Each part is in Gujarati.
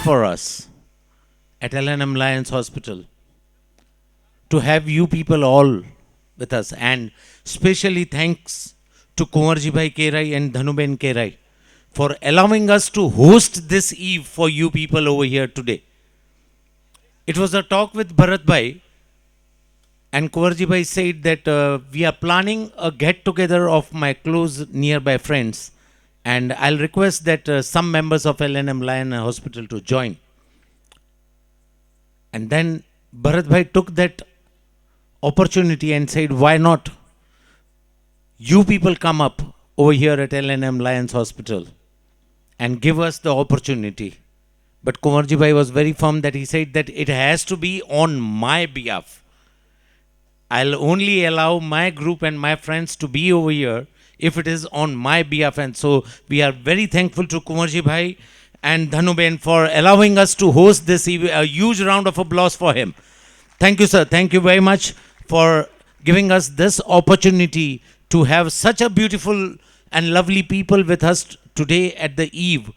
for us at LNM Lions Hospital to have you people all with us. And specially thanks to Kumarji Bhai Kerai and Dhanuben Kerai for allowing us to host this eve for you people over here today. It was a talk with Bharat Bhai, and Kumarji Bhai said that we are planning a get together of my close nearby friends, and I'll request that some members of LNM Lion Hospital to join. And then Bharat Bhai took that opportunity and said, why not? You people come up over here at LNM Lions Hospital and give us the opportunity. But Kumarji Bhai was very firm that he said that it has to be on my behalf. I'll only allow my group and my friends to be over here if it is on my behalf. And so we are very thankful to Kumarji Bhai and Dhanuben for allowing us to host this event. A huge round of applause for him. Thank you, sir. Thank you very much for giving us this opportunity to have such a beautiful and lovely people with us today at the eve.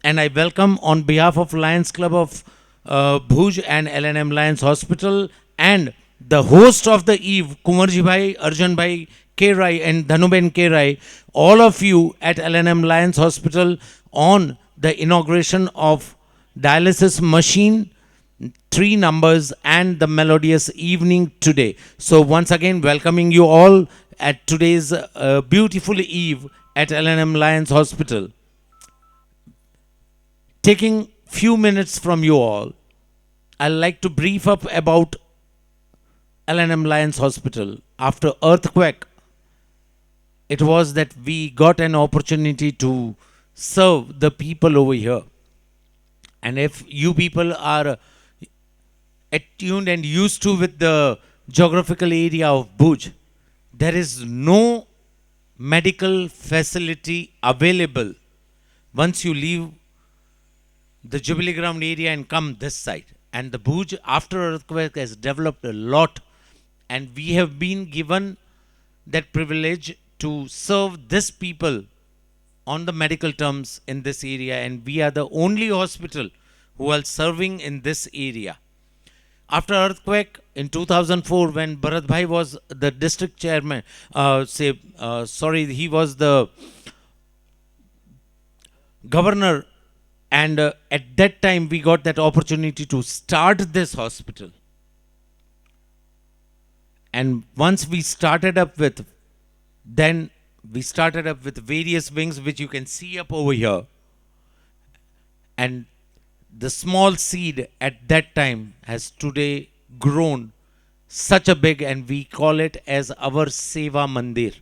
And I welcome on behalf of Lions Club of Bhuj and LNM Lions Hospital and the host of the eve, Kumarji Bhai, Arjun Bhai Kerai and Dhanuben Kerai, all of you at LNM Lions Hospital on the inauguration of dialysis machine, 3 numbers and the melodious evening today. So once again, welcoming you all at today's beautiful eve at LNM Lions Hospital. Taking few minutes from you all, I'd like to brief up about LNM Lions Hospital. After earthquake, it was that we got an opportunity to serve the people over here. And if you people are attuned and used to with the geographical area of Bhuj, there is no medical facility available once you leave the Jubilee Ground area and come this side. And the Bhuj after earthquake has developed a lot, and we have been given that privilege to serve this people on the medical terms in this area, and we are the only hospital who are serving in this area. After earthquake in 2004, when Bharat Bhai was the district chairman, he was the governor, and at that time we got that opportunity to start this hospital. And once we started up with, then we started up with various wings which you can see up over here. And the small seed at that time has today grown such a big, and we call it as our Seva Mandir.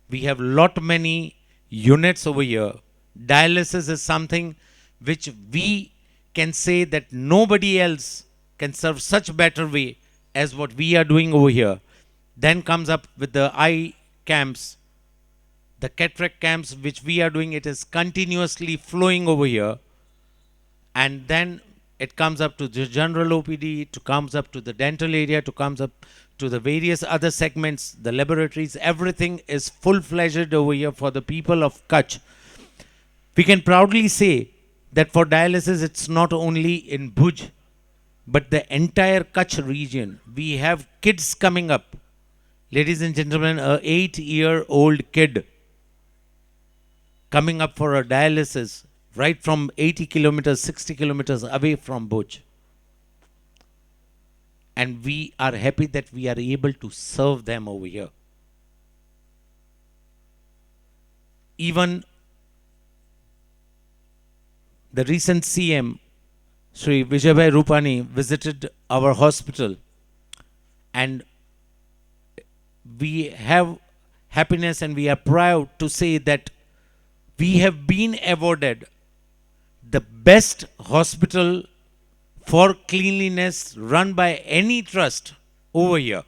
We have lot many units over here. Dialysis is something which we can say that nobody else can serve such better way as what we are doing over here. Then comes up with the eye camps, the cataract camps which we are doing. It is continuously flowing over here. And then it comes up to the general OPD, it comes up to the dental area, to comes up to the various other segments, the laboratories. Everything is full-fledged over here for the people of Kutch. We can proudly say that for dialysis, it's not only in Bhuj, but the entire Kutch region. We have kids coming up. Ladies and gentlemen, a 8-year-old kid coming up for a dialysis right from 80 kilometers, 60 kilometers away from Bhuj. And we are happy that we are able to serve them over here. Even the recent CM, Sri Vijay Rupani, visited our hospital, and we have happiness and we are proud to say that we have been awarded the best hospital for cleanliness run by any trust over here.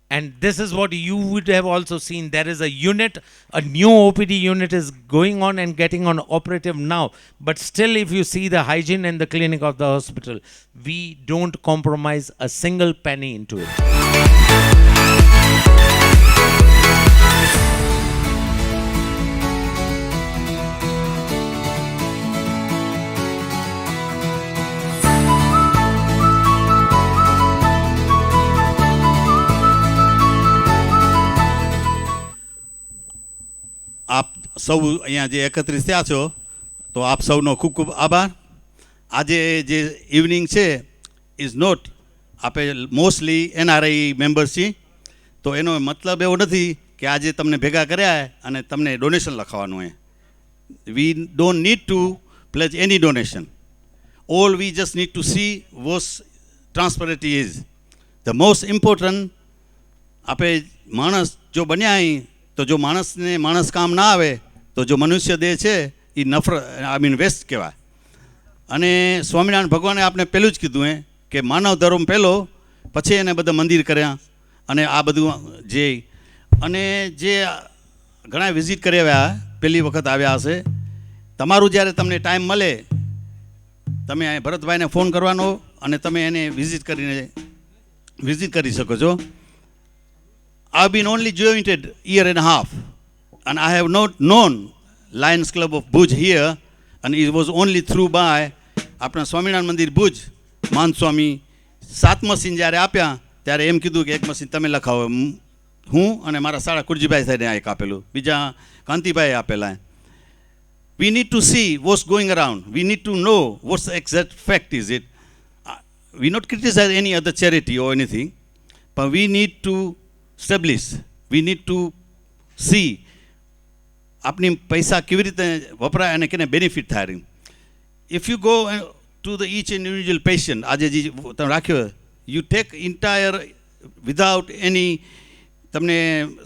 And this is what you would have also seen. There is a unit, a new OPD unit is going on and getting on operative now. But still, if you see the hygiene and the clinic of the hospital, we don't compromise a single penny into it. સૌ અહીંયા જે એકત્રિત થયા છો તો આપ સૌનો ખૂબ ખૂબ આભાર. આજે જે ઇવનિંગ છે ઇઝ નોટ, આપણે મોસ્ટલી એનઆરઆઈ મેમ્બર્સ છીએ, તો એનો મતલબ એવો નથી કે આજે તમને ભેગા કર્યા અને તમને ડોનેશન લખાવવાનું હોય. We don't need to pledge any donation. All we just need to see what transparency is. The most important, આપણે માણસ જો બન્યા અહીં તો જો માણસને માણસ કામ ના આવે તો જો મનુષ્ય દેહ છે એ નફરત વેસ્ટ કહેવાય. અને સ્વામિનારાયણ ભગવાને આપણે પહેલું જ કીધું કે માનવ ધર્મ પહેલો, પછી એને બધા મંદિર કર્યા અને આ બધું જે અને જે ઘણા વિઝિટ કરી આવ્યા, પહેલી વખત આવ્યા હશે, તમારું જ્યારે તમને ટાઈમ મળે તમે ભરતભાઈને ફોન કરવાનો અને તમે એને વિઝિટ કરી શકો છો. I have been only joined year and a half and I have not known Lions Club of Bhuj here, and it was only through by આપણા સ્વામિનારાયણ મંદિર ભુજ માન સ્વામી 7 મશીન જ્યારે આપ્યા ત્યારે એમ કીધું કે એક મશીન તમે લખાવો. હું અને મારા સાળા કુરજીભાઈ સાહેબને એક આપેલું, બીજા કાંતિભાઈ આપેલા. We need to see what's going around. We need to know what's the exact fact is it. We not criticize any other charity or anything, but we need to establish. We need to see આપની પૈસા કેવી રીતે વપરાય અને કેને બેનિફિટ થાય. If you go to the each individual patient, આજે જે તમે રાખ્યો, you take entire without any, તમને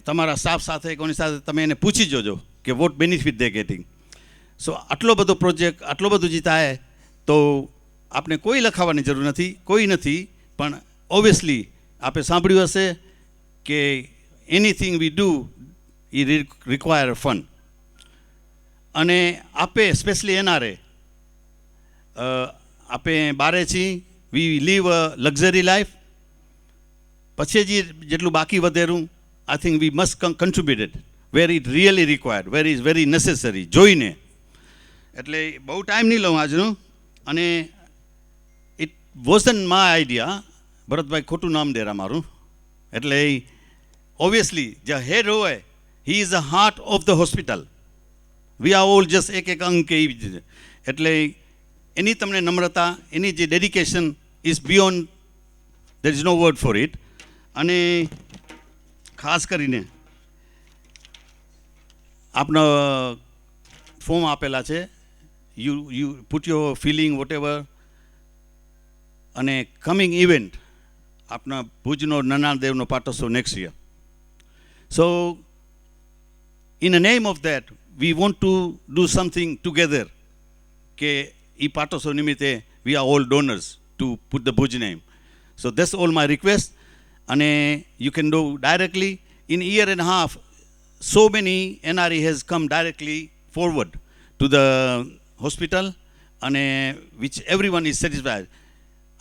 તમારા સ્ટાફ સાથે કોની સાથે તમે એને પૂછી જોજો કે what benefit they getting. સો આટલો બધો પ્રોજેક્ટ, આટલો બધું જે થાય તો આપણે કોઈ લખાવવાની જરૂર નથી, કોઈ નથી. પણ ઓબ્વિયસલી આપણે સાંભળ્યું હશે કે anything we do a require fund. અને આપે સ્પેશિયલી એનઆરએ આપણે બારે છીએ, we live a luxury life. પછી જેટલું બાકી વધેરું I think we must contributed where it really required, where is very necessary, જોઈને. એટલે બહુ ટાઈમ નહીં લઉં આજનું. અને it wasn't my idea. Bharatbhai ખોટું નામ દેરા મારું. એટલે ઓબ્વિયસલી જે હેડ હોય, he is the heart of the hospital. We are all just એક અંગ કે એવી રીતે. એટલે એની તમને નમ્રતા, એની જે dedication is beyond, there is no word for it. અને ખાસ કરીને આપનો ફોર્મ આપેલા છે, you put your feeling whatever. અને કમિંગ ઇવેન્ટ આપણા ભુજનો નનાદેવનો પાટોત્સવ next year. So in the name of that we want to do something together કે એ પાટોત્સવ નિમિત્તે we are all donors to put the Bhuj name. So that's all my request. અને you can do directly. In a year and a half so many NRE has come directly forward to the hospital અને which everyone is satisfied.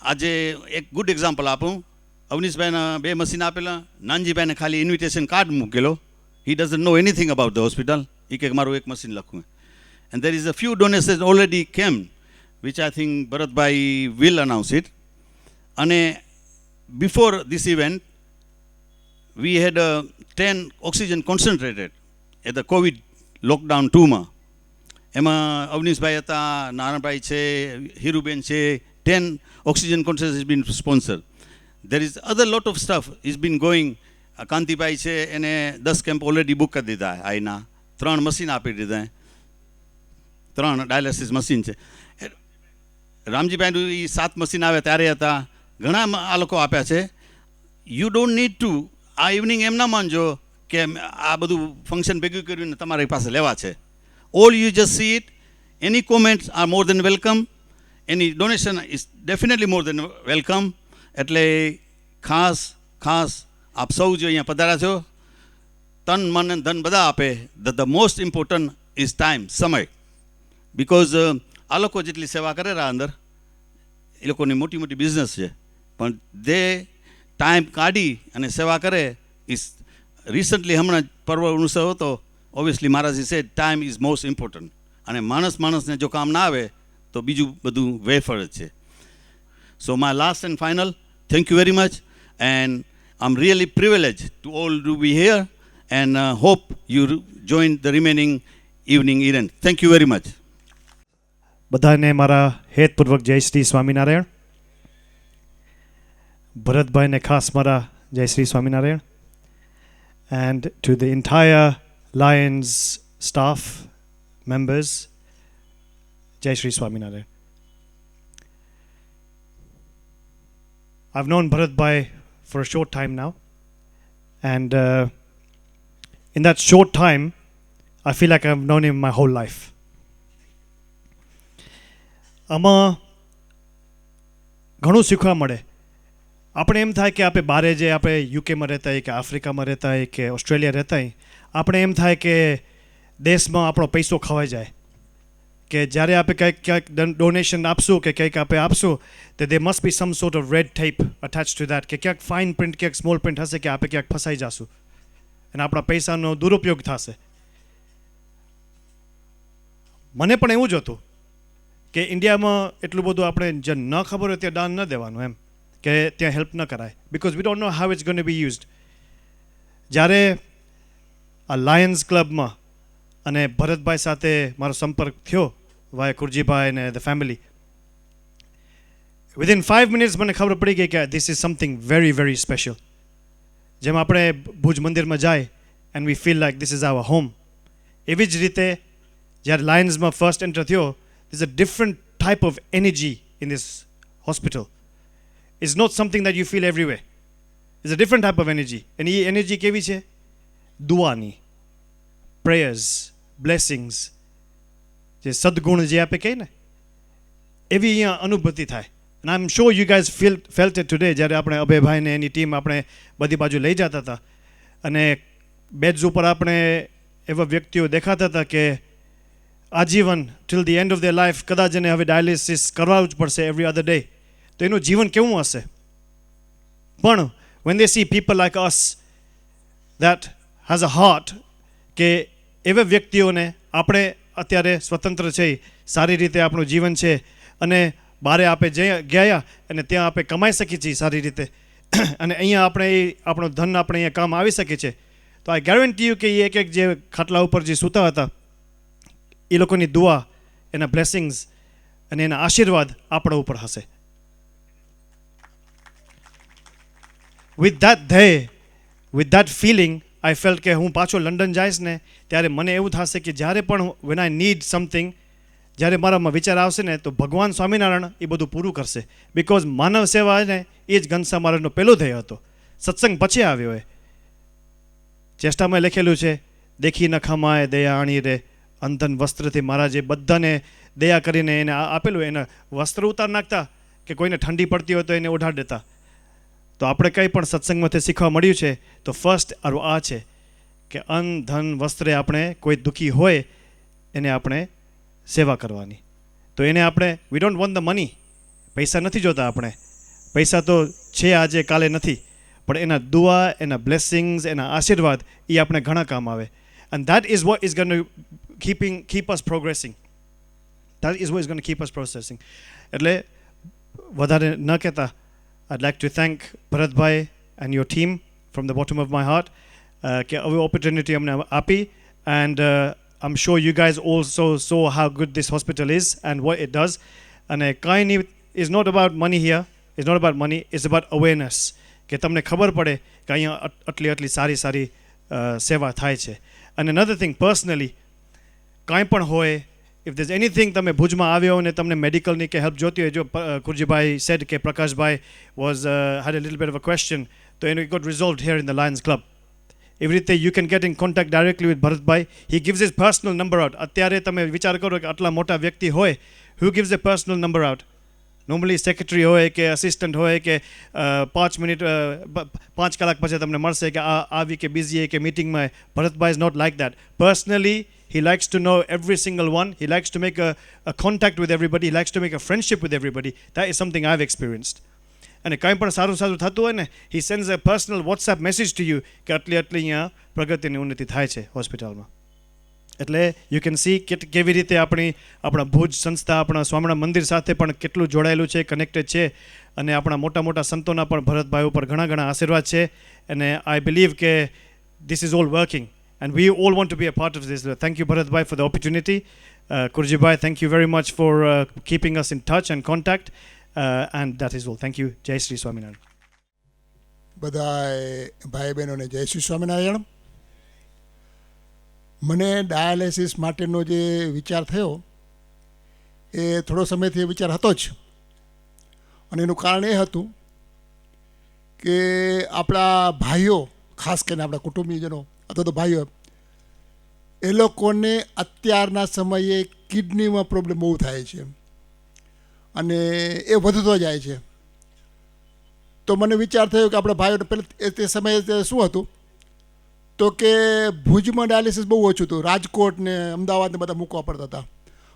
આજે એક ગુડ એક્ઝામ્પલ આપું. અવનીશભાઈના 2 મશીન આપેલા, નાનજીભાઈને ખાલી ઇન્વિટેશન કાર્ડ મૂકેલો. He doesn't know anything about the hospital. એ કે મારું એક મશીન લખવું. And there is a few donations already came, which I think Bharatbhai will announce it. અને before this event, we had 10 oxygen concentrated at the COVID lockdown 2 માં. એમાં અવનીશભાઈ હતા, નારાયણભાઈ છે, હીરુબેન છે. 10 oxygen concentrated has been sponsored. There is other lot of stuff is been going. Kantibhai છે, એને 10 કેમ્પ ઓલરેડી બુક કરી દીધા. આઈના 3 મશીન આપી દીધા, 3 ડાયાલિસિસ મશીન છે. રામજીભાઈનું એ 7 મશીન આવે ત્યારે હતા. ઘણા આ લોકો આપ્યા છે. યુ ડોન્ટ નીડ ટુ આ ઇવનિંગ એમ ના માનજો કે આ બધું ફંક્શન ભેગું કરીને તમારી પાસે લેવા છે. All you just see it. Any comments are more than welcome. Any donation is definitely more than welcome. એટલે ખાસ આપ સૌ જો અહીંયા પધાર્યા છો, તન મન ધન બધા આપે. The most important is time, સમય. બિકોઝ આ લોકો જેટલી સેવા કરે અંદર, એ લોકોની મોટી મોટી બિઝનેસ છે, પણ જે ટાઈમ કાઢી અને સેવા કરે. ઇઝ રિસન્ટલી હમણાં પર્વ ઉત્સવ હતો. Obviously Maharaji said time is most important. અને માણસને જો કામ ના આવે તો બીજું બધું વેફળ જ છે. સો my last and final, thank you very much. And I'm really privileged to all to be here and hope you join the remaining evening event. Thank you very much. બધાને મારા હેતપૂર્વક જય શ્રી સ્વામિનારાયણ. ભરતભાઈને ખાસ મારા જય Shri Swaminarayan. And to the entire Lions staff members, jai Shri Swaminarayan. I've known Bharat Bhai for a short time now, and in that short time I feel like I've known him my whole life. આમાં ઘણું શીખવા મળે. આપણે એમ થાય કે આપણે બારે જે આપણે યુકેમાં રહેતા હોય કે આફ્રિકામાં રહેતા હોય કે ઓસ્ટ્રેલિયા રહેતા હોય, આપણે એમ થાય કે દેશમાં આપણો પૈસો ખવાઈ જાય, કે જ્યારે આપણે ક્યાંક ડોનેશન આપશું કે કંઈક આપણે આપશું તો they must be some sort of red tape attach to that, કે ક્યાંક ફાઇન પ્રિન્ટ ક્યાંક સ્મોલ પ્રિન્ટ હશે કે આપણે ક્યાંક ફસાઈ જશું અને આપણા પૈસાનો દુરુપયોગ થશે. મને પણ એવું જ હતું કે ઇન્ડિયામાં એટલું બધું આપણે જે ન ખબર હોય ત્યાં દાન ન દેવાનું, એમ કે ત્યાં હેલ્પ ન કરાય, because we don't know how it's going to be used. જ્યારે આ લાયન્સ ક્લબમાં અને ભરતભાઈ સાથે મારો સંપર્ક થયો વાય કુરજીભાઈ અને ધ ફેમિલી, વિધિન 5 મિનિટ્સ મને ખબર પડી ગઈ કે this is something very very special. જેમ આપણે ભુજ મંદિરમાં જાય and we feel like this is our home, એવી જ રીતે જ્યારે લાયન્સમાં ફર્સ્ટ એન્ટર થયો, there's a different type of energy in this hospital. It's not something that you feel everywhere. It's a different type of energy. And A energy કેવી છે? દુઆની, પ્રેયર્સ, બ્લેસિંગ્સ, જે સદગુણ જે આપણે કહીએ ને, એવી અહીંયા અનુભૂતિ થાય. And I'm sure you guys felt it today જ્યારે આપણે અભયભાઈને એની ટીમ આપણે બધી બાજુ લઈ જતા હતા અને બેડ્સ ઉપર આપણે એવા વ્યક્તિઓ દેખાતા હતા કે આજીવન till the end of their life કદાચ એને હવે ડાયાલિસિસ કરવું જ પડશે એવરી અધર ડે. તો એનું જીવન કેવું હશે? પણ when they see people like us that has a heart, કે એવા વ્યક્તિઓને આપણે અત્યારે સ્વતંત્ર છે, સારી રીતે આપણું જીવન છે અને બહારે આપણે ગયા અને ત્યાં આપણે કમાઈ શકીએ છીએ સારી રીતે અને અહીંયા આપણે આપણું ધન આપણે અહીંયા કામ આવી શકે છે. તો આઈ ગેરંટી યુ કે એ એક જે ખાટલા ઉપર જે સૂતા હતા એ લોકોની દુઆ, એના બ્લેસિંગ્સ અને એના આશીર્વાદ આપણા ઉપર હશે. With that feeling I felt કે હું પાછો લંડન જઈશ ને ત્યારે મને એવું થશે કે જ્યારે પણ when I need something, જ્યારે મારામાં વિચાર આવશે ને તો ભગવાન સ્વામિનારાયણ એ બધું પૂરું કરશે. બિકોઝ માનવ સેવા ને એ જ ઘનશ્યામ મહારાજનો પહેલો ધ્યેય હતો. સત્સંગ પછી આવ્યો હોય. ચેષ્ટામાં લખેલું છે, દેખી ન ખમાય દયા આણી રે, અંધન વસ્ત્રથી મહારાજે બધાને દયા કરીને એને આપેલું. એના વસ્ત્ર ઉતાર નાખતા કે કોઈને ઠંડી પડતી હોય તો એને ઓઢાડ દેતા. તો આપણે કંઈ પણ સત્સંગમાંથી શીખવા મળ્યું છે તો ફર્સ્ટ આરું આ છે કે અન્ન ધન વસ્ત્રે આપણે કોઈ દુઃખી હોય એને આપણે સેવા કરવાની. તો એને આપણે we don't want the money, પૈસા નથી જોતા આપણે, પૈસા તો છે આજે કાલે નથી, પણ એના દુઆ, એના બ્લેસિંગ્સ, એના આશીર્વાદ એ આપણે ઘણા કામ આવે. And that is what is going to keep us progressing. That is what is going to keep us processing. એટલે વધારે ન કહેતા, I'd like to thank Bharatbhai and your team from the bottom of my heart કે આવી opportunity અમને આપી. And I'm sure you guys also saw how good this hospital is and what it does. અને કાંઈ નહીં, is not about money here, it's not about money, it's about awareness. કે તમને ખબર પડે કે અહીંયા આટલી સારી સેવા થાય છે. And another thing, personally, કાંઈ પણ હોય, if there's anything તમે ભુજમાં આવ્યો અને તમને મેડિકલની કે હેલ્પ જોતી હોય, જો કુરજીભાઈ said કે Prakashbhai had a little bit of a question, તો it got resolved here in the Lions Club. એવી રીતે you can get in contact directly with Bharatbhai. He gives his personal number out. અત્યારે તમે વિચાર કરો કે આટલા મોટા વ્યક્તિ હોય, who gives a personal number out? Normally secretary હોય કે અસિસ્ટન્ટ હોય કે 5 મિનિટ 5 કલાક પછી તમને મળશે કે આવી કે બિઝી કે મીટિંગમાં. Bharatbhai is not like that. Personally he likes to know every single one. He likes to make a contact with everybody. He likes to make a friendship with everybody. That is something I've experienced. અને કંઈ પણ સારું થતું હોય ને, he sends a personal WhatsApp message to you કે આટલી અહીંયા પ્રગતિની ઉન્નતિ થાય છે હોસ્પિટલમાં. એટલે યુ કેન સી કેવી રીતે આપણા ભુજ સંસ્થા આપણા સ્વામિનારાયણ મંદિર સાથે પણ કેટલું જોડાયેલું છે, કનેક્ટેડ છે. અને આપણા મોટા સંતોના પણ ભરતભાઈ ઉપર ઘણા આશીર્વાદ છે. અને આઈ બિલીવ કે this is all working And we all want to be a part of this. Thank you, Bharat Bhai, for the opportunity. Kurji Bhai, thank you very much for keeping us in touch and contact. And that is all. Thank you. Jai Shri Swaminarayan. બધાય ભાઈ બહેનોને જય શ્રી સ્વામિનારાયણ. મને ડાયાલિસિસ માટેનો જે વિચાર થયો એ થોડો સમયથી વિચાર હતો જ, અને એનું કારણ એ હતું કે આપણા ભાઈઓ, ખાસ કરીને આપણા કુટુંબીજનો અથવા તો ભાઈઓ, એ લોકોને અત્યારના સમયે કિડનીમાં પ્રોબ્લેમ બહુ થાય છે અને એ વધતો જાય છે. તો મને વિચાર થયો કે આપણા ભાઈઓને પહેલાં તે સમયે શું હતું તો કે ભુજમાં ડાયાલિસિસ બહુ ઓછું હતું. રાજકોટ ને અમદાવાદને બધા મૂકવા પડતા હતા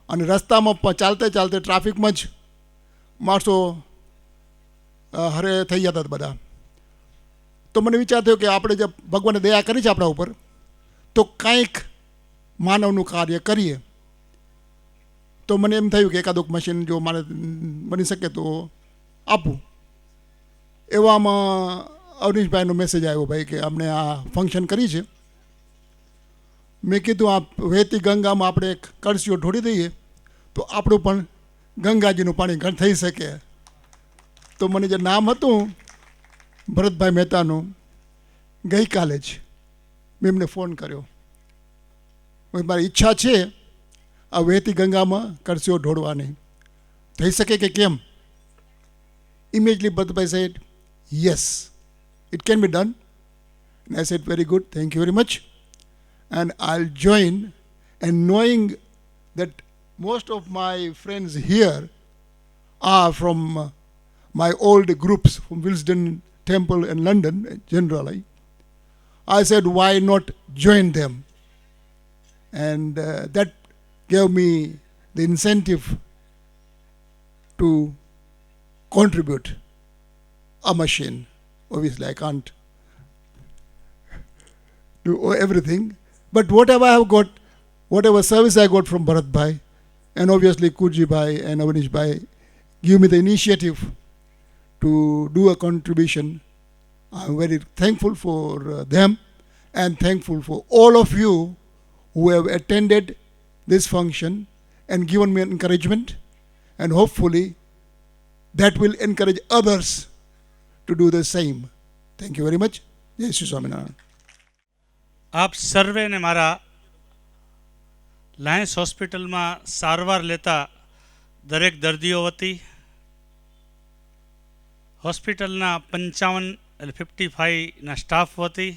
અને રસ્તામાં ચાલતે ચાલતે ટ્રાફિકમાં જ માણસો હરે થઈ જતા હતા બધા. તો મને વિચાર થયો કે આપણે જે ભગવાને દયા કરી છે આપણા ઉપર, તો કંઈક માનવનું કાર્ય કરીએ. તો મને એમ થયું કે એકાદુક મશીન જો મારે બની શકે તો આપું. એવામાં અવનીશભાઈનો મેસેજ આવ્યો, ભાઈ કે અમને આ ફંક્શન કરી છે. મેં કીધું આ વહેતી ગંગામાં આપણે એક કળશીઓ ઢોળી દઈએ તો આપણું પણ ગંગાજીનું પાણી ઘણ થઈ શકે. તો મને જે નામ હતું ભરતભાઈ મહેતાનું, ગઈકાલે જ મેં એમને ફોન કર્યો. મારી ઈચ્છા છે આ વહેતી ગંગામાં કળશીઓ ઢોળવાની, થઈ શકે કે કેમ? Immediately Bharatbhai said, yes, it can be done. And I said, very good, thank you very much. And I'll join. And knowing that most of my friends here are from my old groups from Willesden Temple in London generally, I said, why not join them? And that gave me the incentive to contribute a machine. Obviously I can't do everything, but whatever I have got, whatever service I got from Bharat Bhai, and obviously Kurji Bhai and Avanish Bhai give me the initiative to do a contribution. I'm very thankful for them and thankful for all of you who have attended this function and given me encouragement, and hopefully that will encourage others to do the same. Thank you very much. Jai Shri Swaminarayan. આપ સર્વેને મારા લાયન્સ હોસ્પિટલમાં સારવાર લેતા દરેક દર્દીઓ વતી, હોસ્પિટલના 55 સ્ટાફ વતી,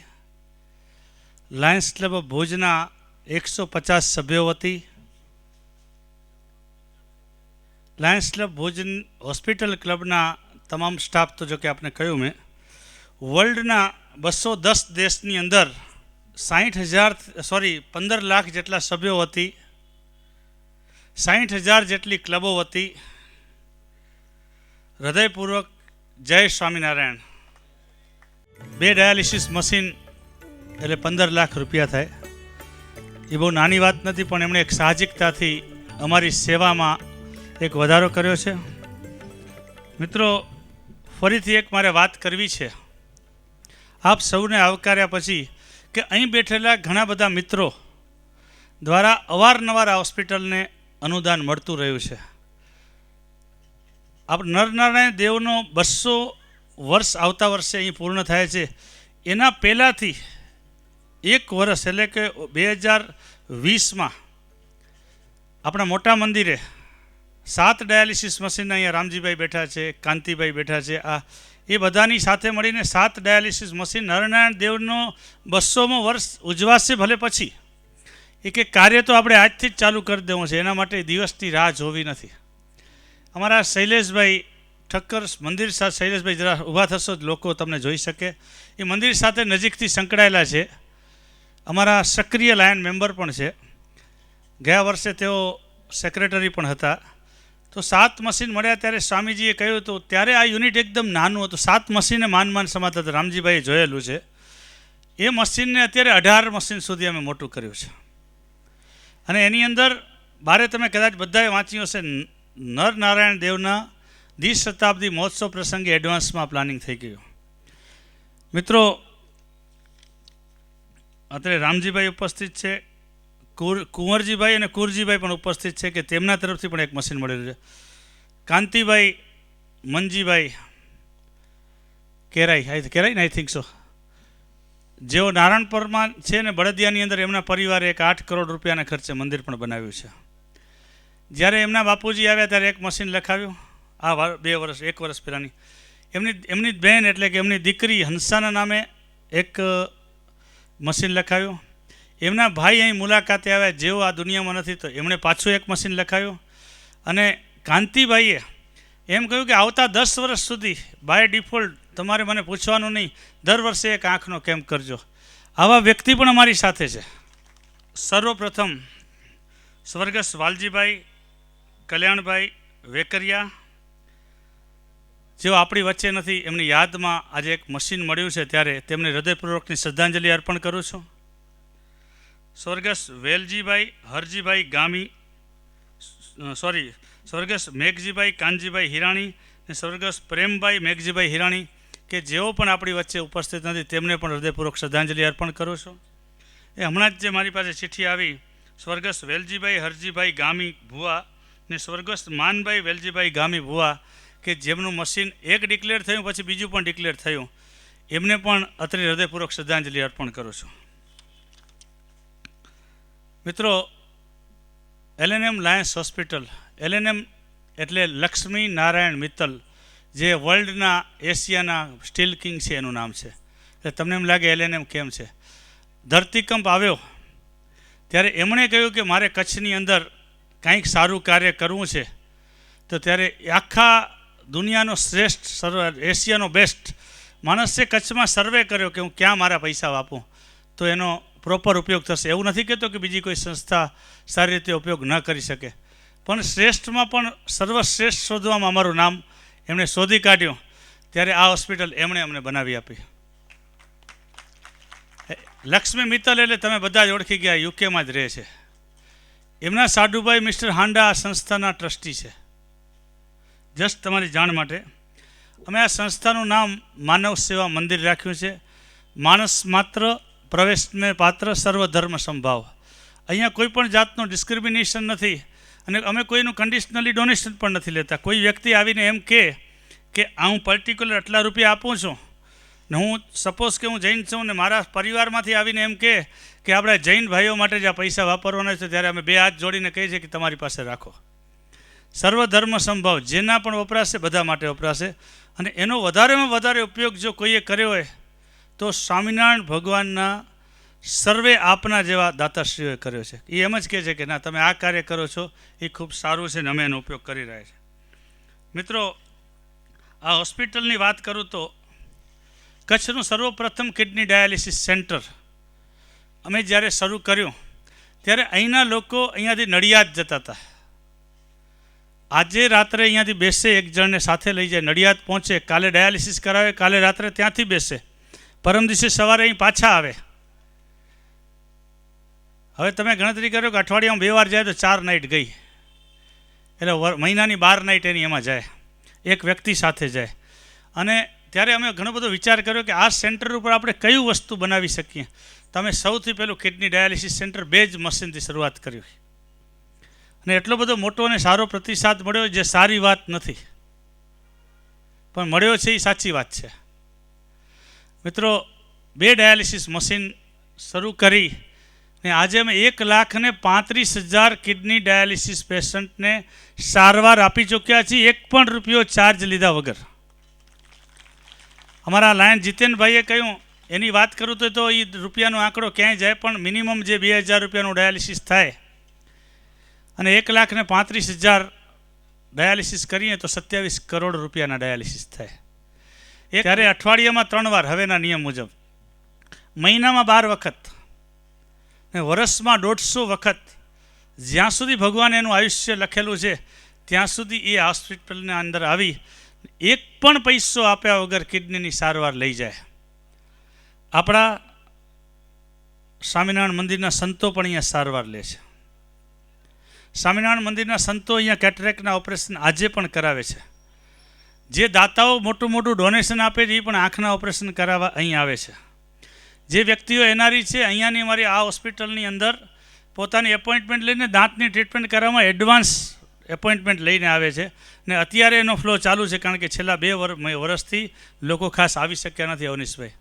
લાયન્સ ક્લબ ઓફ ભુજના 150 સભ્યો વતી, લાયન્સ ક્લબ ભુજ હોસ્પિટલ ક્લબના તમામ સ્ટાફ, તો જો કે આપને કહ્યું મેં, વર્લ્ડના 210 દેશની અંદર 15 લાખ જેટલા સભ્યો વતી, 60,000 જેટલી ક્લબો વતી હૃદયપૂર્વક જય સ્વામિનારાયણ. 2 ડાયાલિસિસ મશીન એટલે 15 લાખ રૂપિયા થાય. એ બહુ નાની વાત નથી, પણ એમણે એક સાહજિકતાથી અમારી સેવામાં એક વધારો કર્યો છે. મિત્રો, ફરીથી એક મારે વાત કરવી છે. આપ સૌને આવકાર્યા પછી કે અહીં બેઠેલા ઘણા બધા મિત્રો દ્વારા અવારનવાર આ હોસ્પિટલને અનુદાન મળતું રહ્યું છે. આપ નરનારાયણ દેવનો 200 વર્ષ આવતા વર્ષે અહીં પૂર્ણ થાય છે. એના પહેલાંથી 1 વર્ષ એટલે કે 2020માં આપણા મોટા મંદિરે 7 ડાયાલિસિસ મશીન, અહીંયા રામજીભાઈ બેઠા છે, કાંતિભાઈ બેઠા છે, આ એ બધાની સાથે મળીને 7 ડાયાલિસિસ મશીન નરનારાયણ દેવનો 200મો વર્ષ ઉજવાશે. ભલે પછી એ કે કાર્ય તો આપણે આજથી જ ચાલુ કરી દેવું છે, એના માટે દિવસની રાહ જોવી નથી. અમારા શૈલેષભાઈ ઠક્કર મંદિર સાથે, શૈલેષભાઈ જરા ઊભા થશો જ લોકો તમને જોઈ શકે, એ મંદિર સાથે નજીકથી સંકળાયેલા છે. અમારા સક્રિય લાયન મેમ્બર પણ છે. ગયા વર્ષે તેઓ સેક્રેટરી પણ હતા. તો 7 મશીન મળ્યા ત્યારે સ્વામીજીએ કહ્યું હતું, ત્યારે આ યુનિટ એકદમ નાનું હતું, 7 મશીને માન સમાતા હતા. રામજીભાઈએ જોયેલું છે. એ મશીનને અત્યારે 18 મશીન સુધી અમે મોટું કર્યું છે. અને એની અંદર બારે તમે કદાચ બધાએ વાંચ્યું હશે, નરનારાયણ દેવના દ્વિશતાબ્દી મહોત્સવ પ્રસંગે એડવાન્સમાં પ્લાનિંગ થઈ ગયું. મિત્રો, અત્યારે રામજીભાઈ ઉપસ્થિત છે, કુંવરજીભાઈ અને કુરજીભાઈ પણ ઉપસ્થિત છે કે તેમના તરફથી પણ એક મશીન મળેલું છે. કાંતિભાઈ, મનજીભાઈ કેરાઈ ને આઈ થિંક સો, જેઓ નારાયણપુરમાં છે ને બળદિયાની અંદર એમના પરિવારે એક 8 કરોડ રૂપિયાના ખર્ચે મંદિર પણ બનાવ્યું છે. જ્યારે એમના બાપુજી આવ્યા ત્યારે એક મશીન લખાવ્યું, આ 1 વર્ષ પહેલાંની. એમની બહેન એટલે કે એમની દીકરી હંસાના નામે એક મશીન લખાવ્યું. એમના ભાઈ અહીં મુલાકાતે આવ્યા, જેઓ આ દુનિયામાં નથી, તો એમણે પાછું એક મશીન લખાવ્યું. અને કાંતિભાઈએ એમ કહ્યું કે આવતા 10 વર્ષ સુધી બાય ડિફોલ્ટ તમારે મને પૂછવાનું નહીં, દર વર્ષે એક આંખનો કેમ્પ કરજો. આવા વ્યક્તિ પણ અમારી સાથે છે. સર્વપ્રથમ સ્વર્ગસ્થ વાલજીભાઈ કલ્યાણભાઈ વેકરિયા, જેઓ આપણી વચ્ચે નથી, એમની યાદમાં આજે એક મશીન મળ્યું છે, ત્યારે તેમને હૃદયપૂર્વકની શ્રદ્ધાંજલિ અર્પણ કરું છું. સ્વર્ગસ્થ વેલજીભાઈ હરજીભાઈ ગામી, સ્વર્ગસ્થ મેઘજીભાઈ કાનજીભાઈ હિરાણી અને સ્વર્ગસ્થ પ્રેમભાઈ મેઘજીભાઈ હિરાણી, કે જેઓ પણ આપણી વચ્ચે ઉપસ્થિત નથી, તેમને પણ હૃદયપૂર્વક શ્રદ્ધાંજલિ અર્પણ કરું છું. એ હમણાં જ જે મારી પાસે ચિઠ્ઠી આવી, સ્વર્ગસ્થ વેલજીભાઈ હરજીભાઈ ગામી ભુવા ને સ્વર્ગસ્થ માનભાઈ વેલજીભાઈ ગામી ભુવા, કે જેમનું મશીન એક ડિક્લેર થયું પછી બીજું પણ ડિક્લેર થયું, એમને પણ અત્રે હૃદયપૂર્વક શ્રદ્ધાંજલિ અર્પણ કરું છું. મિત્રો, LNM લાયન્સ હોસ્પિટલ, LNM એટલે લક્ષ્મી નારાયણ મિત્તલ, જે વર્લ્ડના એશિયાના સ્ટીલ કિંગ છે એનું નામ છે. એટલે તમને એમ લાગે LNM કેમ છે? ધરતીકંપ આવ્યો ત્યારે એમણે કહ્યું કે મારે કચ્છની અંદર કંઈક સારું કાર્ય કરવું છે, તો ત્યારે આખા દુનિયાનો શ્રેષ્ઠ એશિયાનો બેસ્ટ માણસે કચ્છમાં સર્વે કર્યો કે હું ક્યાં મારા પૈસા વાપરું તો એનો પ્રોપર ઉપયોગ થશે. એવું નથી કહેતો કે બીજી કોઈ સંસ્થા સારી રીતે ઉપયોગ ન કરી શકે, પણ શ્રેષ્ઠમાં પણ સર્વશ્રેષ્ઠ શોધવામાં અમારું નામ એમણે શોધી કાઢ્યું, ત્યારે આ હોસ્પિટલ એમણે અમને બનાવી આપી. લક્ષ્મી મિત્તલ એટલે તમે બધા જ ઓળખી ગયા, યુકેમાં જ રહે છે. એમના સાડુભાઈ મિસ્ટર હાંડા આ સંસ્થાના ટ્રસ્ટી છે. જસ્ટ તમારી જાણ માટે અમે આ સંસ્થાનું નામ માનવ સેવા મંદિર રાખ્યું છે. માણસ માત્ર પ્રવેશને પાત્ર, સર્વધર્મ સંભાવ. અહીંયા કોઈ પણ જાતનું ડિસ્ક્રિમિનેશન નથી અને અમે કોઈનું કન્ડિશનલી ડોનેશન પણ નથી લેતા. કોઈ વ્યક્તિ આવીને એમ કે આ હું પર્ટિક્યુલર આટલા રૂપિયા આપું છું ને હું સપોઝ કે હું જૈન છું ને મારા પરિવારમાંથી આવીને એમ કે આપણે જૈન ભાઈઓ માટે જ આ પૈસા વાપરવાના છે, ત્યારે અમે 2 હાથ જોડીને કહીએ છીએ કે તમારી પાસે રાખો. સર્વધર્મ સંભાવ, જેના પણ વપરાશે બધા માટે વપરાશે. અને એનો વધારેમાં વધારે ઉપયોગ જો કોઈએ કર્યો હોય તો સ્વામિનારાયણ ભગવાનના સર્વે આપના જેવા દાતાશ્રીઓએ કર્યો છે. એ એમ જ કહે છે કે ના, તમે આ કાર્ય કરો છો એ ખૂબ સારું છે ને અમે એનો ઉપયોગ કરી રહ્યા છીએ. મિત્રો, આ હોસ્પિટલની વાત કરું તો કચ્છનું સર્વપ્રથમ કિડની ડાયાલિસિસ સેન્ટર અમે જ્યારે શરૂ કર્યું ત્યારે અહીંના લોકો અહીંયાથી નડિયાદ જતા હતા. આજે રાત્રે અહીંયાથી બેસે, એક જણને સાથે લઈ જાય, નડિયાદ પહોંચે, કાલે ડાયાલિસિસ કરાવે, કાલે રાત્રે ત્યાંથી બેસે, પરમ દિવસે સવારે અહીં પાછા આવે. હવે તમે ગણતરી કરો કે અઠવાડિયામાં 2 વાર જાય તો 4 નાઇટ ગઈ, એટલે મહિનાની 12 નાઇટ એની એમાં જાય, એક વ્યક્તિ સાથે જાય. અને ત્યારે અમે ઘણો બધો વિચાર કર્યો કે આ સેન્ટર ઉપર આપણે કયું વસ્તુ બનાવી શકીએ. તમે સૌથી પહેલું કિડની ડાયાલિસિસ સેન્ટર 2 જ મશીનથી શરૂઆત કરી, અને એટલો બધો મોટો અને સારો પ્રતિસાદ મળ્યો, જે સારી વાત નથી પણ મળ્યો છે એ સાચી વાત છે. મિત્રો, 2 ડાયાલિસિસ મશીન શરૂ કરી ને આજે અમે 1,35,000 કિડની ડાયાલિસિસ પેશન્ટને સારવાર આપી ચૂક્યા છીએ, 1 પણ રૂપિયો ચાર્જ લીધા વગર. અમારા લાયન જીતેનભાઈએ કહ્યું, એની વાત કરું તો એ રૂપિયાનો આંકડો ક્યાંય જાય, પણ મિનિમમ જે 2,000 રૂપિયાનું ડાયાલિસિસ થાય અને 1,35,000 ડાયાલિસિસ કરીએ તો 27 કરોડ રૂપિયાના ડાયાલિસિસ થાય. ત્યારે અઠવાડિયામાં 3 વાર હવેના નિયમ મુજબ, મહિનામાં 12 વખત ને વર્ષમાં 150 વખત, જ્યાં સુધી ભગવાને એનું આયુષ્ય લખેલું છે ત્યાં સુધી એ હોસ્પિટલની અંદર આવી 1 પણ પૈસો આપ્યા વગર કિડનીની સારવાર લઈ જાય. આપણા સ્વામિનારાયણ મંદિરના સંતો પણ અહીંયા સારવાર લે છે. સ્વામિનારાયણ મંદિરના સંતો અહીંયા કેટરેક્ટના ઓપરેશન આજે પણ કરાવે છે. જે દાતાઓ મોટું ડોનેશન આપે છે એ પણ આંખના ઓપરેશન કરાવવા અહીં આવે છે. જે વ્યક્તિઓ એનઆરઈ છે અહીંયાની અમારી આ હોસ્પિટલની અંદર પોતાની એપોઇન્ટમેન્ટ લઈને દાંતની ટ્રીટમેન્ટ કરવામાં એડવાન્સ એપોઇન્ટમેન્ટ લઈને આવે છે ને અત્યારે એનો ફ્લો ચાલુ છે, કારણ કે છેલ્લા 2 વર્ષથી લોકો ખાસ આવી શક્યા નથી અવનીશભાઈ.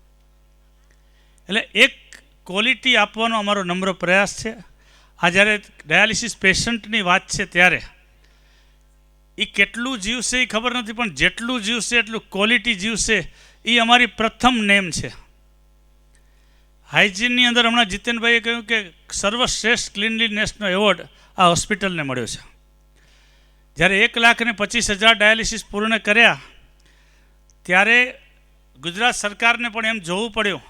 એટલે એક ક્વોલિટી આપવાનો અમારો નમ્ર પ્રયાસ છે. આ જ્યારે ડાયાલિસિસ પેશન્ટની વાત છે ત્યારે એ કેટલું જીવશે એ ખબર નથી, પણ જેટલું જીવશે એટલું ક્વોલિટી જીવશે એ અમારી પ્રથમ નેમ છે. હાઇજીનની અંદર હમણાં જીતેનભાઈએ કહ્યું કે સર્વશ્રેષ્ઠ ક્લીનલીનેસનો એવોર્ડ આ હોસ્પિટલને મળ્યો છે. જ્યારે 1,25,000 ડાયાલિસિસ પૂર્ણ કર્યા ત્યારે ગુજરાત સરકારને પણ એમ જોવું પડ્યું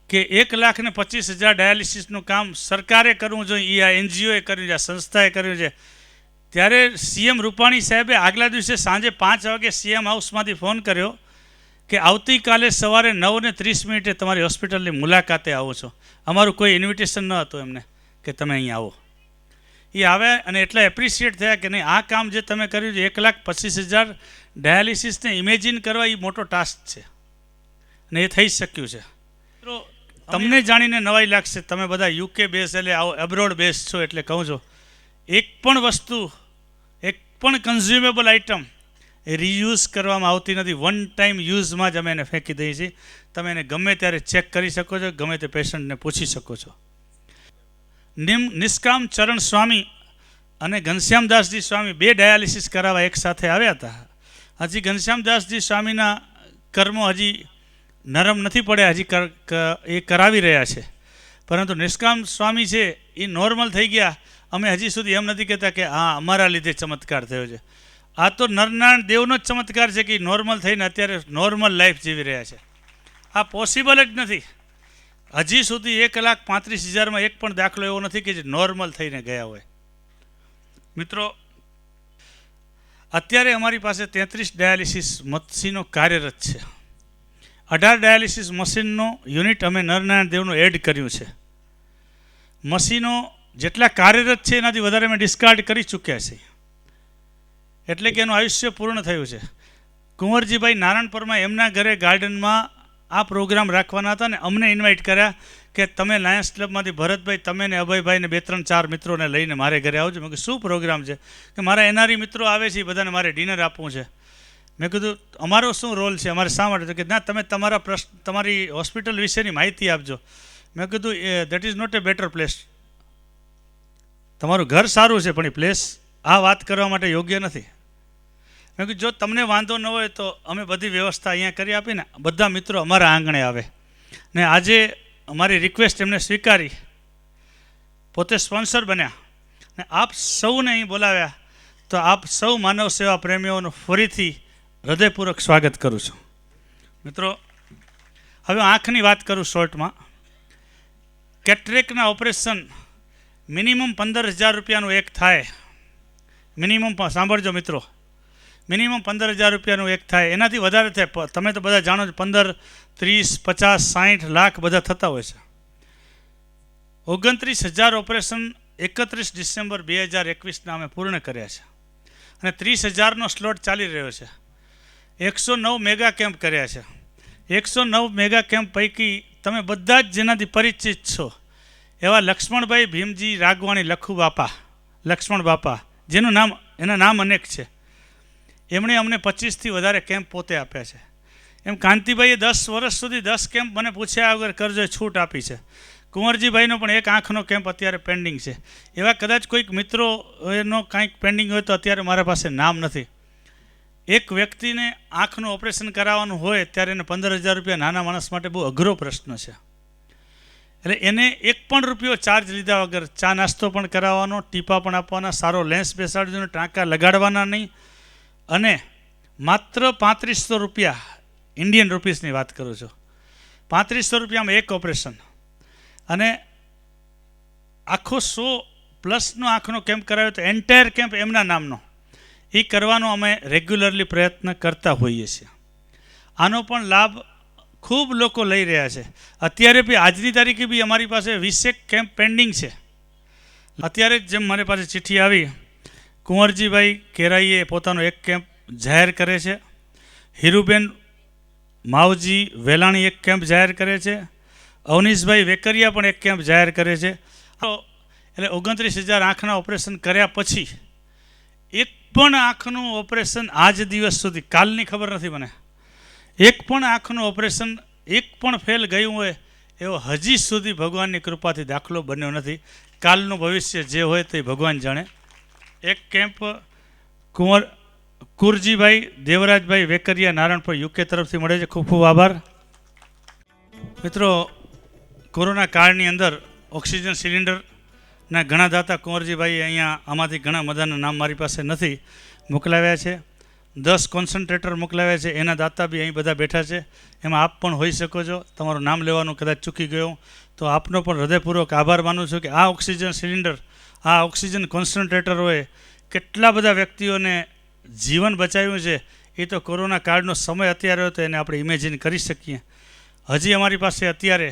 કે 1,25,000 ડાયાલિસિસનું કામ સરકારે કરવું જોઈએ, એ આ એનજીઓએ કર્યું છે, આ સંસ્થાએ કર્યું છે. ત્યારે સીએમ રૂપાણી સાહેબે આગલા દિવસે સાંજે 5 વાગે સીએમ હાઉસમાંથી ફોન કર્યો કે આવતીકાલે સવારે 9:30 તમારી હોસ્પિટલની મુલાકાતે આવો છો. અમારું કોઈ ઇન્વિટેશન ન હતું એમને કે તમે અહીં આવો. એ આવ્યા અને એટલા એપ્રિશિએટ થયા કે નહીં, આ કામ જે તમે કર્યું છે 1,25,000 ડાયાલિસિસને ઇમેજિન કરવા એ મોટો ટાસ્ક છે અને એ થઈ શક્યું છે. તમને જાણીને નવાઈ લાગશે, તમે બધા યુકે બેઝ એટલે એબ્રોડ બેઝ છો એટલે કહું છું, એક પણ વસ્તુ, એક પણ કન્ઝ્યુમેબલ આઇટમ એ રીયુઝ કરવામાં આવતી નથી. વન ટાઈમ યુઝમાં જ અમે એને ફેંકી દઈએ છીએ. તમે એને ગમે ત્યારે ચેક કરી શકો છો, ગમે તે પેશન્ટને પૂછી શકો છો. નિષ્કામ ચરણ સ્વામી અને ઘનશ્યામદાસજી સ્વામી 2 ડાયાલિસિસ કરાવવા એક સાથે આવ્યા હતા. હજી ઘનશ્યામદાસજી સ્વામીના કર્મો હજી નરમ નથી પડ્યા, હજી એ કરાવી રહ્યા છે. પરંતુ નિષ્કામ સ્વામી છે એ નોર્મલ થઈ ગયા. અમે હજી સુધી એમ નથી કહેતા કે હા અમારા લીધે ચમત્કાર થયો છે. આ તો નરનારાયણ દેવનો જ ચમત્કાર છે કે નોર્મલ થઈને અત્યારે નોર્મલ લાઈફ જીવી રહ્યા છે. આ પોસિબલ જ નથી. હજી સુધી 1,35,000માં એક પણ દાખલો એવો નથી કે જે નોર્મલ થઈને ગયા હોય. મિત્રો, અત્યારે અમારી પાસે 33 ડાયાલિસિસ મશીનો કાર્યરત છે. 18 ડાયાલિસિસ મશીનનો યુનિટ અમે નરનારાયણ દેવનું એડ કર્યું છે. મશીનો જેટલા કાર્યરત છે એનાથી વધારે અમે ડિસ્કાર્ડ કરી ચૂક્યા છે, એટલે કે એનું આયુષ્ય પૂર્ણ થયું છે. કુંવરજીભાઈ નારણપરમાં એમના ઘરે ગાર્ડનમાં આ પ્રોગ્રામ રાખવાના હતા ને અમને ઇન્વાઇટ કર્યા કે તમે લાયન્સ ક્લબમાંથી ભરતભાઈ, તમે ને અભયભાઈ ને 2-3-4 મિત્રોને લઈને મારે ઘરે આવજો. મેં કીધું શું પ્રોગ્રામ છે? કે મારા એનઆરઈ મિત્રો આવે છે, બધાને મારે ડિનર આપવું છે. મેં કીધું અમારો શું રોલ છે, અમારે શા માટે? કે ના, તમે તમારી હોસ્પિટલ વિશેની માહિતી આપજો. મેં કીધું that is not a better place. તમારું ઘર સારું છે પણ એ પ્લેસ આ વાત કરવા માટે યોગ્ય નથી. મેં કીધું જો તમને વાંધો ન હોય તો અમે બધી વ્યવસ્થા અહીંયા કરી આપીને બધા મિત્રો અમારા આંગણે આવે. ને આજે અમારી રિક્વેસ્ટ એમને સ્વીકારી, પોતે સ્પોન્સર બન્યા ને આપ સૌને અહીં બોલાવ્યા. તો આપ સૌ માનવ સેવા પ્રેમીઓનું ફરીથી હૃદયપૂર્વક સ્વાગત કરું છું. મિત્રો, હવે આંખની વાત કરું શોર્ટમાં. કેટરેકના ઓપરેશન મિનિમમ 15,000 રૂપિયાનું એક થાય. મિનિમમ સાંભળજો મિત્રો, મિનિમમ 15,000 રૂપિયાનું એક થાય. એનાથી વધારે થાય. તમે તો બધા જાણો છો 15, 30, 50, 60 લાખ બધા થતા હોય છે. 29,000 ઓપરેશન 31 ડિસેમ્બર 2021ના અમે પૂર્ણ કર્યા છે અને 30,000નો સ્લોટ ચાલી રહ્યો છે. 109 મેગા કેમ્પ કર્યા છે. 109 મેગા કેમ્પ પૈકી તમે બધા જ જેનાથી પરિચિત છો એવા લક્ષ્મણભાઈ ભીમજી રાગવાણી લખુ બાપા, લક્ષ્મણ બાપા, જેનું નામ, એના નામ અનેક છે, એમણે અમને 25થી વધારે કેમ્પ પોતે આપ્યા છે. એમ કાંતિભાઈએ 10 વર્ષ સુધી 10 કેમ્પ મને પૂછ્યા વગર કરજો છૂટ આપી છે. કુંવરજીભાઈનો પણ એક આંખનો કેમ્પ અત્યારે પેન્ડિંગ છે. એવા કદાચ કોઈક મિત્રો એનો કાંઈક પેન્ડિંગ હોય તો અત્યારે મારા પાસે નામ નથી. એક વ્યક્તિને આંખનું ઓપરેશન કરાવવાનું હોય ત્યારે એને 15,000 રૂપિયા નાના માણસ માટે બહુ અઘરો પ્રશ્ન છે. એટલે એને 1 પણ રૂપિયો ચાર્જ લીધા વગર ચા નાસ્તો પણ કરાવવાનો, ટીપા પણ આપવાના, સારો લેન્સ બેસાડવાનો, ટાંકા લગાડવાના નહીં, અને માત્ર 3500 રૂપિયા, ઇન્ડિયન રૂપીસની વાત કરું છું, 3500 રૂપિયામાં એક ઓપરેશન. અને આખો 100+ આંખનો કેમ્પ કરાવ્યો તો એન્ટાયર કેમ્પ એમના નામનો એ કરવાનો અમે રેગ્યુલરલી પ્રયત્ન કરતા હોઈએ છીએ. આનો પણ લાભ ખૂબ લોકો લઈ રહ્યા છે. અત્યારે બી આજની તારીખે બી અમારી પાસે 20 કેમ્પ પેન્ડિંગ છે. અત્યારે જ જેમ મારી પાસે ચિઠ્ઠી આવી, કુંવરજીભાઈ કેરાઈએ પોતાનો એક કેમ્પ જાહેર કરે છે, હીરુબેન માવજી વેલાણી એક કેમ્પ જાહેર કરે છે, અવનીશભાઈ વેકરિયા પણ એક કેમ્પ જાહેર કરે છે. એટલે 29,000 આંખના ઓપરેશન કર્યા પછી એક પણ આંખનું ઓપરેશન આજ દિવસ સુધી, કાલની ખબર નથી મને, એક પણ આંખનું ઓપરેશન એક પણ ફેલ ગયું હોય એવો હજી સુધી ભગવાનની કૃપાથી દાખલો બન્યો નથી. કાલનું ભવિષ્ય જે હોય તે ભગવાન જાણે. એક કેમ્પ કુરજીભાઈ દેવરાજભાઈ વેકરિયા નારણપુર યુકે તરફથી મળે છે. ખૂબ ખૂબ આભાર. મિત્રો, કોરોના કાળની અંદર ઓક્સિજન સિલિન્ડરના ઘણા દાતા કુંવરજીભાઈ અહીંયા આમાંથી ઘણા બધાના નામ મારી પાસે નથી મોકલાવ્યા છે. 10 કોન્સન્ટ્રેટર મોકલાવ્યા છે. એના દાતા બી અહીં બધા બેઠા છે. એમાં આપ પણ હોઈ શકો છો. તમારું નામ લેવાનું કદાચ ચૂકી ગયો તો આપનો પણ હૃદયપૂર્વક આભાર માનું છું કે આ ઓક્સિજન સિલિન્ડર, આ ઓક્સિજન કોન્સન્ટ્રેટરોએ કેટલા બધા વ્યક્તિઓને જીવન બચાવ્યું છે એ તો કોરોના કાળનો સમય અત્યારે હતો એને આપણે ઇમેજિન કરી શકીએ. હજી અમારી પાસે અત્યારે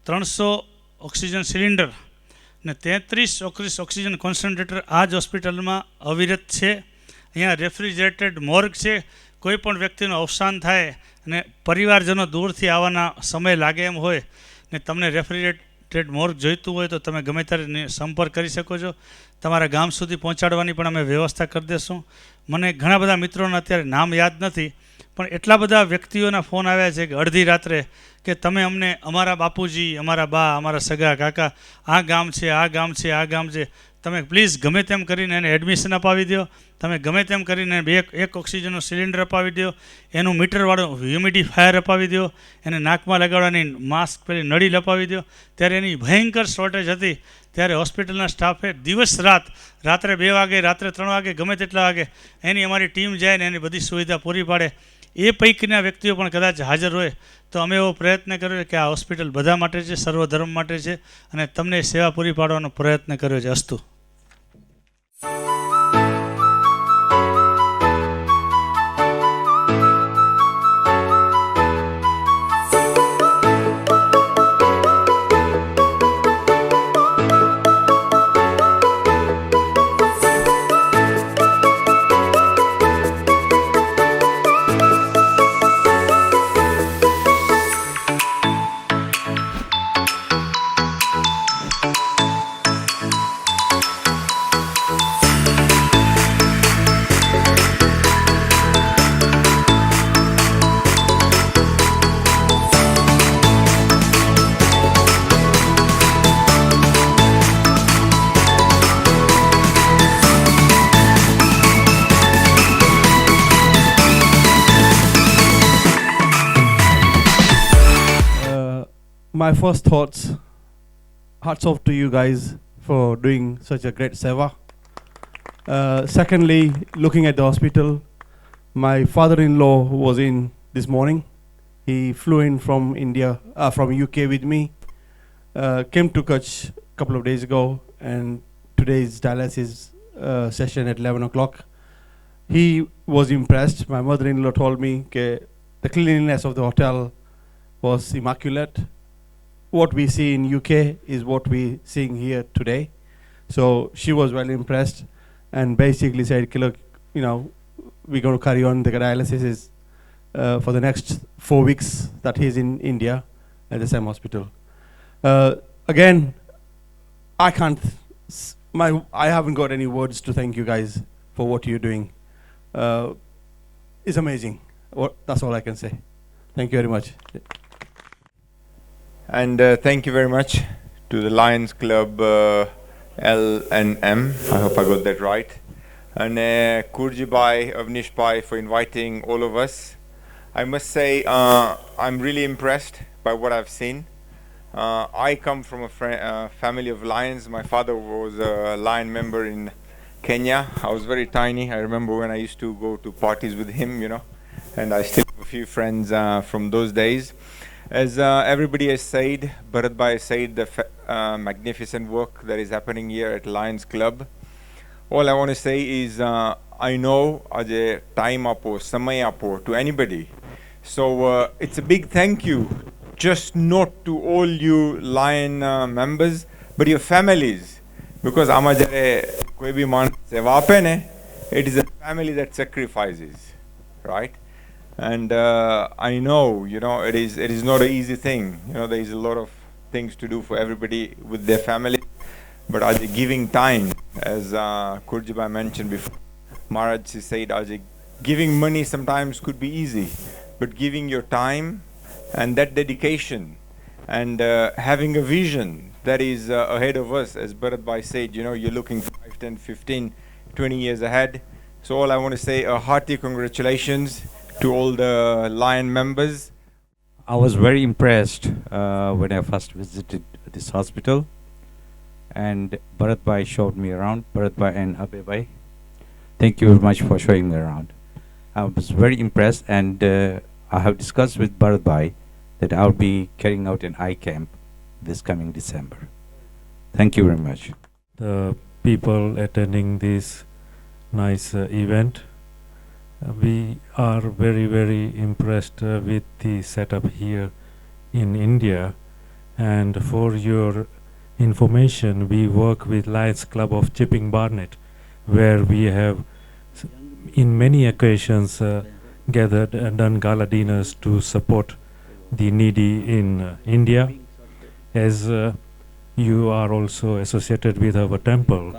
300 ઓક્સિજન સિલિન્ડર ને 33 ઓક્સિજન કોન્સન્ટ્રેટર આ જ હોસ્પિટલમાં અવિરત છે. અહીંયા રેફ્રિજરેટેડ મોર્ગ છે. કોઈ પણ વ્યક્તિનું અવસાન થાય અને પરિવારજનો દૂરથી આવવાના સમય લાગે એમ હોય ને તમને રેફ્રિજરેટેડ મોર્ગ જોઈતું હોય તો તમે ગમે ત્યારે સંપર્ક કરી શકો છો. તમારા ગામ સુધી પહોંચાડવાની પણ અમે વ્યવસ્થા કરી દઈશું. મને ઘણા બધા મિત્રોના અત્યારે નામ યાદ નથી, પણ એટલા બધા વ્યક્તિઓના ફોન આવ્યા છે કે અડધી રાત્રે કે તમે અમને અમારા બાપુજી, અમારા બા, અમારા સગા કાકા, આ ગામ છે, આ ગામ છે, આ ગામ છે, તમે પ્લીઝ ગમે તેમ કરીને એને એડમિશન અપાવી દો, તમે ગમે તેમ કરીને એક ઓક્સિજનનું સિલિન્ડર અપાવી દો, એનું મીટરવાળું હ્યુમિડિફાયર અપાવી દો, એને નાકમાં લગાડવાની માસ્ક પેલી નળી લપાવી દો. ત્યારે એની ભયંકર શોર્ટેજ હતી. ત્યારે હોસ્પિટલના સ્ટાફે દિવસ રાત, રાત્રે 2 વાગે, રાત્રે 3 વાગે, ગમે તેટલા વાગે એની અમારી ટીમ જાય ને એની બધી સુવિધા પૂરી પાડે. એ પૈકીના વ્યક્તિઓ પણ કદાચ હાજર હોય તો અમે એવો પ્રયત્ન કર્યો કે આ હોસ્પિટલ બધા માટે છે, સર્વધર્મ માટે છે અને તમને સેવા પૂરી પાડવાનો પ્રયત્ન કર્યો છે. અસ્તુ. My first thoughts, hats off to you guys for doing such a great seva. Secondly, looking at the hospital, my father-in-law was in this morning. He flew in from India, from UK with me, came to Kutch a couple of days ago, and today's dialysis session at 11 o'clock. He was impressed. My mother-in-law told me that the cleanliness of the hotel was immaculate. What we see in UK is what we seeing here today. So she was well impressed and basically said, look, you know, we're going to carry on the dialysis for the next 4 weeks that he's in India at the same hospital. Again, I haven't got any words to thank you guys for what you're doing. It's amazing. That's all I can say. Thank you very much. And thank you very much to the Lions Club L&M. I hope I got that right. And Kurji Bhai, Avnish Bhai for inviting all of us. I must say I'm really impressed by what I've seen. I come from a family of lions. My father was a lion member in Kenya. I was very tiny. I remember when I used to go to parties with him, you know, and I still have a few friends from those days. As everybody has said, Bharat Bhai has said the magnificent work that is happening here at Lions Club. All I want to say is I know aje time apo, samay apo to anybody. So it's a big thank you, just not to all you Lion members, but your families. Because ama jare koi bhi man seva ape ne, it is a family that sacrifices, right? And I know, you know, it is not an easy thing. You know, there is a lot of things to do for everybody with their family. But Ajay, giving time, as Kurjibai mentioned before, Maharaj said, Ajay, giving money sometimes could be easy, but giving your time and that dedication and having a vision that is ahead of us, as Bharat Bhai said, you know, you're looking 5, 10, 15, 20 years ahead. So all I want to say, a hearty congratulations to all the Lion members. I was very impressed when I first visited this hospital, and Bharat Bhai showed me around, Bharat Bhai and Abhay Bhai. Thank you very much for showing me around. I was very impressed, and I have discussed with Bharat Bhai that I'll be carrying out an eye camp this coming December. Thank you very much. The people attending this nice event, we are very, very impressed with the setup here in India. And for your information, we work with Lions Club of Chipping Barnet, where we have in many occasions gathered and done gala dinners to support the needy in India. As you are also associated with our temple,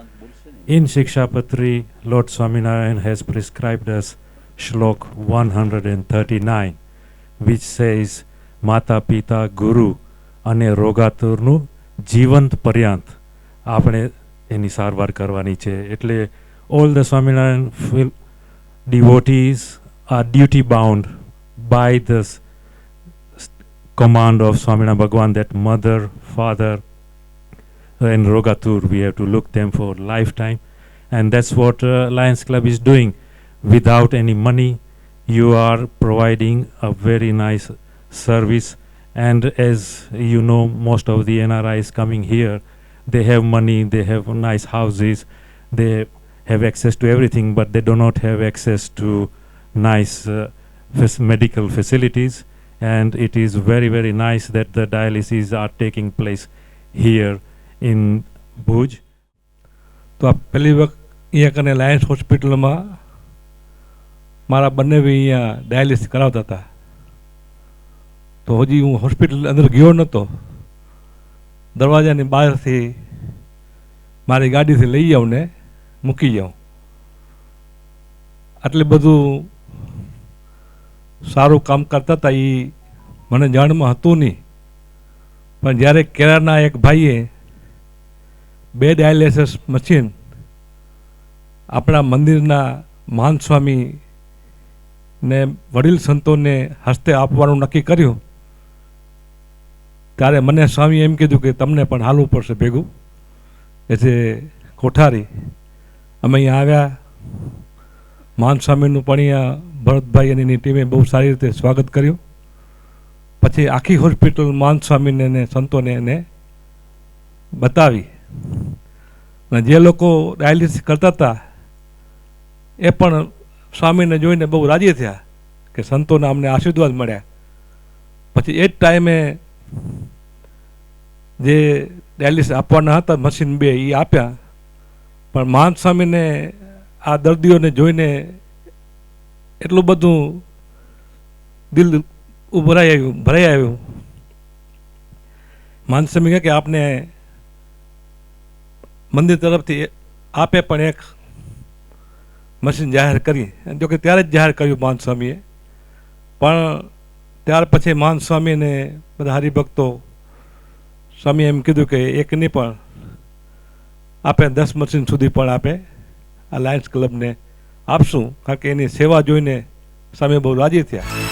in Shikshapatri, Lord Swaminarayan has prescribed us Shlok 139, which says, Mata Pita Guru ane rogaturnu જીવંત પર્યંત આપણે એની સારવાર કરવાની છે. એટલે all the Swaminarayan devotees are duty bound by this command of Swaminarayan Bhagwan that mother, father and rogatur, we have to look them for lifetime. And that's what Lions Club is doing. Without any money, you are providing a very nice service. And as you know, most of the NRIs coming here, they have money, they have nice houses, they have access to everything, but they do not have access to nice medical facilities. And it is very, very nice that the dialyses are taking place here in Bhuj. તો આ પહેલી વખત અહીંયા કને લાયન્સ હોસ્પિટલમાં મારા બંને બી અહીંયા ડાયાલિસિસ કરાવતા હતા. તો હજી હું હોસ્પિટલ અંદર ગયો નહોતો. દરવાજાની બહારથી મારી ગાડીથી લઈ જાઉં ને મૂકી જાઉં. આટલે બધું સારું કામ કરતા હતા એ મને જાણમાં હતું નહીં. પણ જ્યારે કેરાના એક ભાઈએ 2 ડાયાલિસિસ મશીન આપણા મંદિરના મહાન સ્વામી ને વડીલ સંતોને હસ્તે આપવાનું નક્કી કર્યું, ત્યારે મને સ્વામી એમ કીધું કે તમને પણ હાલવું પડશે ભેગું. એટલે કોઠારી અમે અહીંયા આવ્યા. મહાન સ્વામીનું પણ અહીંયા ભરતભાઈ અને એની ટીમે બહુ સારી રીતે સ્વાગત કર્યું. પછી આખી હોસ્પિટલ મહાન સ્વામીને ને સંતોને એને બતાવી. અને જે લોકો ડાયાલિસિસ કરતા હતા એ પણ સ્વામીને જોઈને બહુ રાજી થયા કે સંતોને અમને આશીર્વાદ મળ્યા. પછી એ જ ટાઈમે જે ડાયાલિસિસ આપવાના હતા મશીન 2 એ આપ્યા. પણ મહાન સ્વામીને આ દર્દીઓને જોઈને એટલું બધું દિલ ભરાઈ આવ્યું. મહાન સ્વામી કહે કે આપને મંદિર તરફથી આપે પણ એક મશીન જાહેર કરી. જોકે ત્યારે જ જાહેર કર્યું મહાન સ્વામીએ. પણ ત્યાર પછી મહાન સ્વામીને બધા હરિભક્તો સ્વામીએ એમ કીધું કે એક નહીં પણ આપે 10 મશીન સુધી પણ આપે આ લાયન્સ ક્લબને આપશું, કારણ કે એની સેવા જોઈને સ્વામી બહુ રાજી થયા.